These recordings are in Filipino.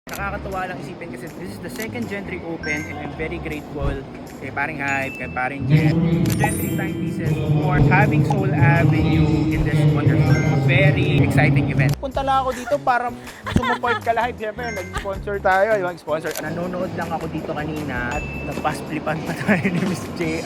Nakakatuwa lang isipin kasi this is the second Gentry Open and I'm very grateful kay paring Hype, kay paring Jen, to Gentry Timepieces for having Soul Avenue in this wonderful, very exciting event. Punta lang ako dito para sumuport ka Hype. Siyempre, nag-sponsor tayo, yung sponsor. Nanonood lang ako dito kanina at nagpasplipan pa tayo ni Miss J.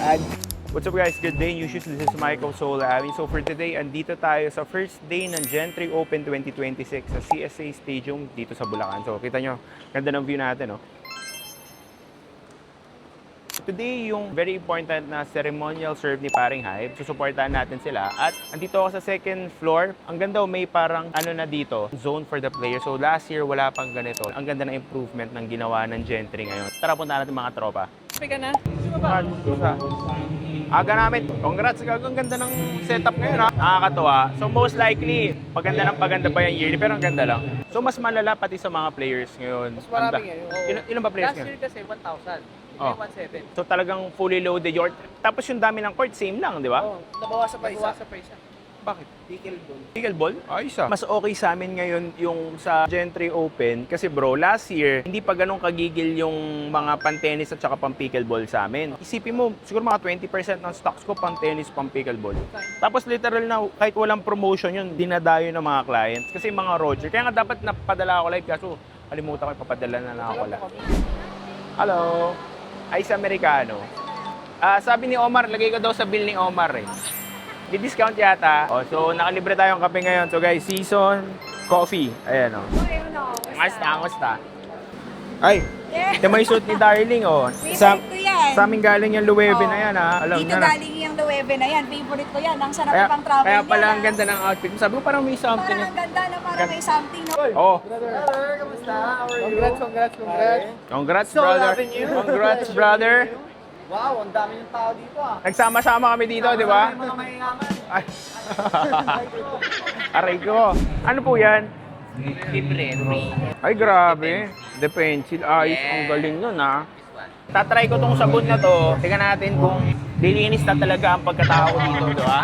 What's up guys? Good day, New Shoes. This is Michael Soul Avenue. So for today, andito tayo sa first day ng Gentry Open 2026 sa CSA Stadium dito sa Bulacan. So kita nyo, ganda ng view natin, no? Today, yung very important na ceremonial serve ni paring Hype. Susuportahan natin sila. At andito ako sa second floor. Ang ganda, may parang ano na dito, zone for the players. So last year, wala pang ganito. Ang ganda ng improvement ng ginawa ng Gentry ngayon. Tara, punta natin mga tropa. Pika na. Aga namin. Congrats, ang ganda ng setup ngayon, ha? Nakakatuwa. So most likely, paganda pa yung yearly, pero ang ganda lang. So mas malala pati sa mga players ngayon. Mas marami ngayon. Ilan ba players Last ngayon? year kasi 1,000. Oh. 1,700. So talagang fully loaded your... Tapos yung dami ng court, same lang, di ba? Oh, nabawasan pa isa. Bakit? Pickleball. Pickleball? Ayos ah. Mas okay sa amin ngayon yung sa Gentry Open kasi bro, last year, hindi pa ganun kagigil yung mga pan-tennis at saka pang-pickleball sa amin. Isipin mo, siguro mga 20% ng stocks ko pang-tennis, pang-pickleball. Tapos literal na, kahit walang promotion yun, dinadayo ng mga clients. Kasi mga roger. Kaya nga dapat napadala ako live kaso kalimutan ko ipapadala na lang ako live. Hello. Ice Americano. Sabi ni Omar, lagay ko daw sa bill ni Omar eh. Di-discount yata. Oh, so nakalibre tayong kape ngayon. So guys, season coffee. Ayan oh. Angasta. Ay, ito may suit ni Darling oh. Sa aming galing yung Luwebe na yan ha. Alam Dito niya na. galing yung Luwebe na yan. Favorite ko yan. Ang sarap Kaya, pang travel kaya yan. pala ang ganda ng outfit mo. Sabi ko parang may something. Parang ang ganda na parang may something. No? Oh, Brother, kamusta? How are you? Congrats. congrats Soul brother. Avenue. Congrats brother. Wow, ang dami ng tao dito ah. Nagsama-sama kami dito, di ba? Mga mayayaman. Ay. Aray ko. Ano po yan? Library. Ay, grabe. The pencil. Ayos, ang galing nun, ha? Tatry ko tong sabon na to. Tingnan natin kung lilinis na talaga ang pagkatao dito, di ba?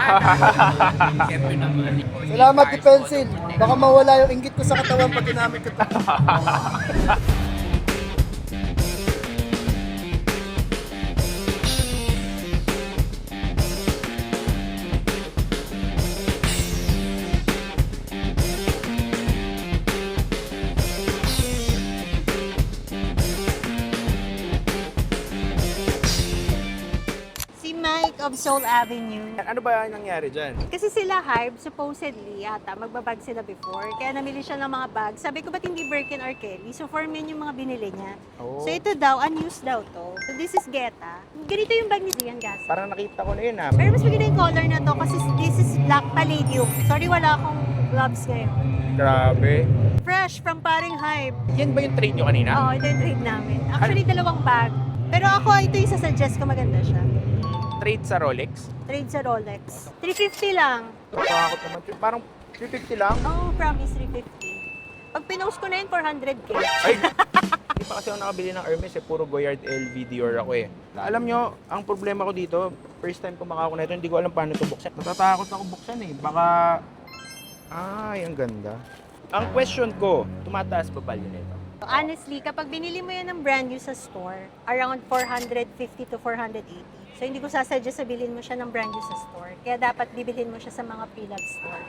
Salamat, di pencil. Baka mawala yung inggit ko sa katawan pag ginamit ko ito. Si Mike of Soul Avenue. Ano ba yung nangyari dyan? Kasi sila Hype, supposedly, yata, magbabag sila before. Kaya namili siya ng mga bag. Sabi ko, ba't hindi Birkin or Kelly? So, for men yung mga binili niya. Oh. So, ito daw, unused daw to. So, this is Geta. Ganito yung bag ni Gian Gas. Parang nakita ko na yun, ha? Pero mas maganda yung color na to kasi this is Black Palladium. Sorry, wala akong gloves ngayon. Grabe. Fresh from paring Hype. Yan ba yung trade nyo kanina? Oo, ito yung trade namin. Actually, dalawang bag. Pero ako, ito yung sasuggest ko, maganda siya. Trade sa Rolex? Trade sa Rolex. 350 lang. Nakakot naman. Parang 350 lang? Oh, promise 350. Pag pinost ko na yun, 400k. Ay! Hindi pa kasi ako nakabili ng Hermes eh. Puro Goyard LV Dior ako eh. Alam nyo, ang problema ko dito, first time ko makako na ito, hindi ko alam paano ito buksan. Natatakot ako buksan eh. Baka... Ay, ang ganda. Ang question ko, tumataas pa value nito? Honestly, kapag binili mo yan ng brand new sa store, around 450 to 480. So, hindi ko sasuggest na bilhin mo siya ng brand new sa store. Kaya dapat bibilhin mo siya sa mga pre-love store.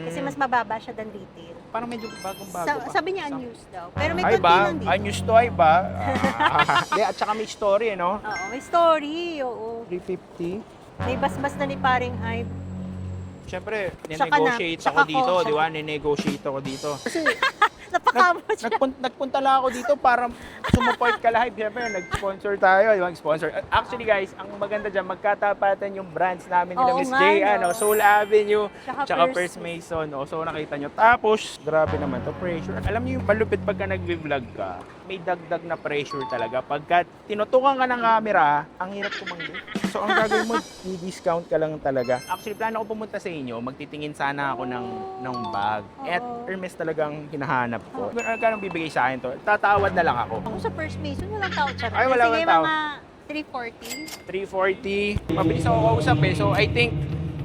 Kasi mas mababa siya than retail. Parang medyo bagong-bago pa. Sabi niya unused daw. Pero may Ay konti ba? lang dito. Unused to ay ba? Hindi, at saka may story, no? Oo, may story. Oo. 350. May basbas na ni paring Hype. Siyempre, Tsaka ninegotiate na. ako Tsaka dito, ko. di ba? Ninegotiate ako dito. Kasi Napakamot siya. nagpunta lang ako dito para sumuport ka live. Siyempre, nag-sponsor tayo. Yung sponsor. Actually guys, ang maganda dyan, magkatapatan yung brands namin nila Oo Miss nga, J, no? Soul Avenue, tsaka First First Mason. O, so nakita nyo. Tapos, grabe naman to pressure. Alam niyo yung palupit pagka nag-vlog ka, may dagdag na pressure talaga. Pagka tinutukan ka ng camera, ang hirap kumanggi. So ang gagawin mo, i-discount ka lang talaga. Actually, plano ko pumunta sa inyo, magtitingin sana ako ng bag. At Hermes talagang hinahanap ko. Kung ano bibigay sa akin to, tatawad na lang ako. Ako sa First Mason, walang tao siya. Ay, wala Sige, tao. mga 340. 340. Mabilis ako kausap eh. So I think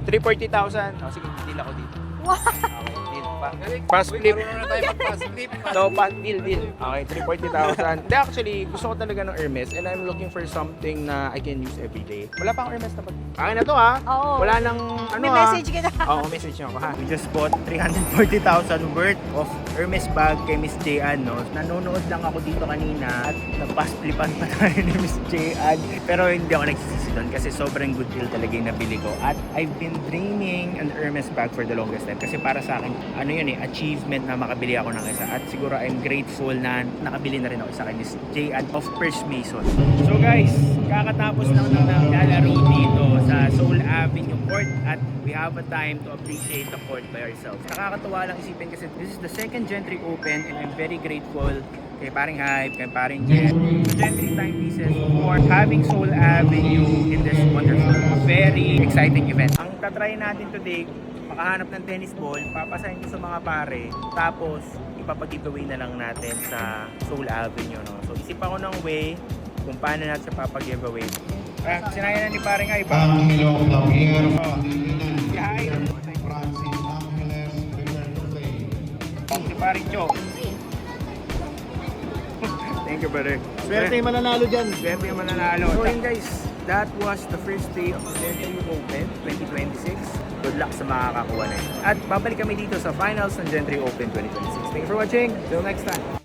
340,000. Oh, sige, deal ako dito. Wow! Okay, deal. pa. Pass flip. Marunong na tayo mag-pass flip. So, deal. Okay, 340,000. Hindi, actually, gusto ko talaga ng Hermes and I'm looking for something na I can use every day. Wala pang Hermes na pag... Akin na to ha. Oo. Wala nang ano May message ka na. Oo, message niyo ako ha. We just bought 340,000 worth of Hermes bag kay Miss J.Ann, no? Nanonood lang ako dito kanina at nagpas-flipan pa tayo ni Miss J.Ann. Pero hindi ako nagsisisi doon kasi sobrang good deal talaga yung nabili ko. At I've been dreaming an Hermes bag for the longest time kasi para sa akin, ano yun achievement na makabili ako ng isa. At siguro I'm grateful na nakabili na rin ako isa kay Miss J.Ann of First Mason. So guys, kakatapos lang ng lalaro dito sa Soul Avenue Court at we have a time to appreciate the court by ourselves. Nakakatuwa lang isipin kasi this is the second Gentry Open and I'm very grateful kay paring Hype, kay paring Jen, to Gentry Timepieces for having Soul Avenue in this wonderful, very exciting event. Ang tatry natin today, makahanap ng tennis ball, papasahin ko sa mga pare, tapos ipapag-giveaway na lang natin sa Soul Avenue. No? So isip ako ng way kung paano natin siya papag-giveaway. Sinaya na ni paring Hype. Angelo Lavier, Si Hype. Francis Angeles, return to play. Si paring Cho. Thank you, brother. Swerte yung mananalo dyan. Swerte yung mananalo. So yun guys, that was the first day of the Gentry Open 2026. Good luck sa makakakuha na yun. At babalik kami dito sa finals ng Gentry Open 2026. Thank you for watching. Till next time.